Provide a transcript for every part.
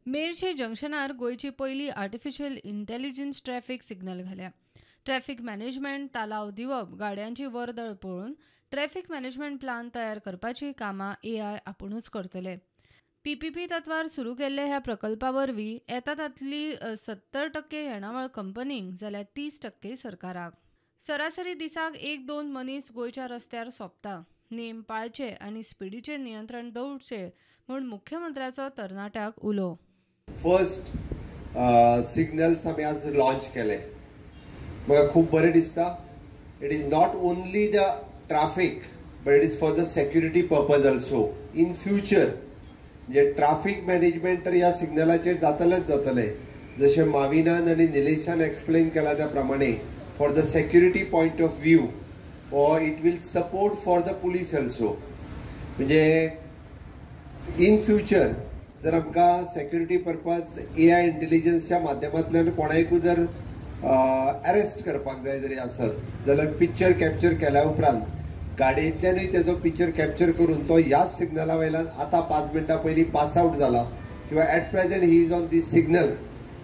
मेरशे जंक्शनार गोयची पहिली artificial intelligence traffic signal घाल्या. Traffic management तालाव दिवप, गाड्यांची वर्दळ पळोवन ट्रॅफिक मॅनेजमेंट प्लान तयार करपाची कामां AI आपुणूच करतले. PPP तत्वार सुरू केल्ल्या ह्या प्रकल्पा वरवीं येता तातली 70% येणावळ कंपनींक जाल्यार 30% सरकाराक. सरासरी दिसाक 1-2 मनीस गोयच्या रस्त्यार सोंपता. नेम पाळचे आनी स्पिडीचेर नियंत्रण दवरचे म्हूण मुख्यमंत्र्याचो तरणाट्याक उलो. फर्स्ट सिग्नल्स आमी आज लॉन्च केले. म्हाका खूब बरें दिसता. It is not only the traffic but it is for the security purpose also. In future म्हणजे ट्रॅफिक मॅनेजमेंट तर ह्या सिग्नलाचेर जातले. जशें माविनान आनी निलेशान एक्सप्लेन केला त्या प्रमाणे for the security point of view or it will support for the police also. म्हणजे इन फ्युचर जर आमकां सेक्युरिटी पर्पज AI इंटेलिजन्सच्या माध्यमांतल्यान कोणायकूय जर अरेस्ट करपाक जाय जरी आसत जाल्यार पिक्चर कॅप्चर केल्या उपरांत गाडयेंतल्यानूय तेजो पिक्चर कॅप्चर करून तो ह्याच सिग्नला वयल्यान आतां 5 मिनटां पयलीं पास आउट जाला किंवा at present he is on this signal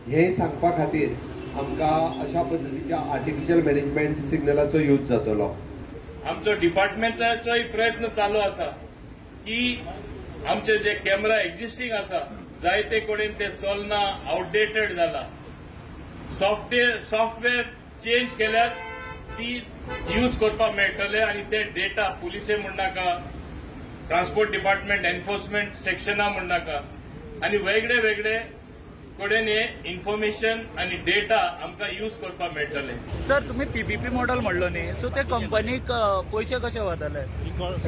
हे सांगपा खातीर आमकां अशा पद्दतीच्या आर्टिफिशियल मॅनेजमेंट सिग्नलाचो यूज जातलो. आमचो डिपार्टमेंटाचोय प्रयत्न चालू आसा की आमचे जे कॅमेरा एक्झिस्टिंग आसा जायते कडेन ते चलना, आउटडेटेड जाला. सॉफ्टवेअर चेंज केल्यार ती यूज करपाक मेळटले आनी ते डेटा पुलिसे म्हणनाका, ट्रान्सपोर्ट डिपार्टमेंट एन्फोर्समेंट सेक्शना म्हणनाका आनी वेगळे वेगळे कडेन हे इन्फॉर्मेशन आणि डेटा आमकां यूज करपाक मेळटले. सर तुम्ही PPP मॉडेल म्हणलो न्ही, सो ते कंपनीक पयशे कशे वताले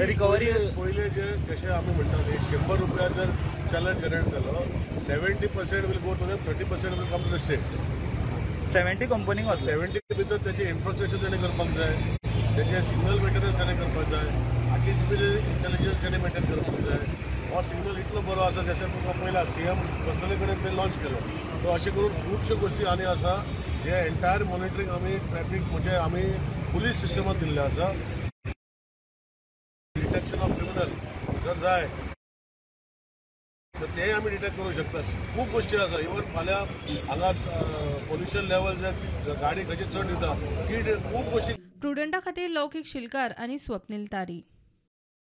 रिकवरी? पयले जशें आमी म्हणटाले 100 रुपया जर चलन जनरेट जालो 70% will go to them, 30% will come to the state. 70 कंपनीक वता. 70 भितर त्याचे इन्फ्रास्ट्रक्चर ताणें करपाक जाय, त्याचे सिग्नल मेंटेनन्स ताणें करपाक जाय, आर्टिफिशियल इंटेलिजन्स ताणें मेंटेन करपाक जाय. हो सिग्नल इतलो बरो आसा जशें तुमकां पयला CM पर्सनली कडेन ते लॉन्च केलो. सो अशें करून खुबश्यो गोश्टी आनी आसा जे एंटायर मॉनिटरींग आमी ट्रॅफिक म्हणजे आमी पुलीस सिस्टमांत दिल्ले आसा. डिटेक्शन ऑफ क्रिमिनल जर जाय तर तेय आमी डिटेक्ट करूंक शकता. खूब गोश्टी आसा. इवन फाल्यां हांगा पोल्युशन लेवल जर गाडी खंयची चड दिता ती खूब गोश्टी. प्रुडंटा खातीर लौकीक शिलकार आनी स्वप्नील तारी.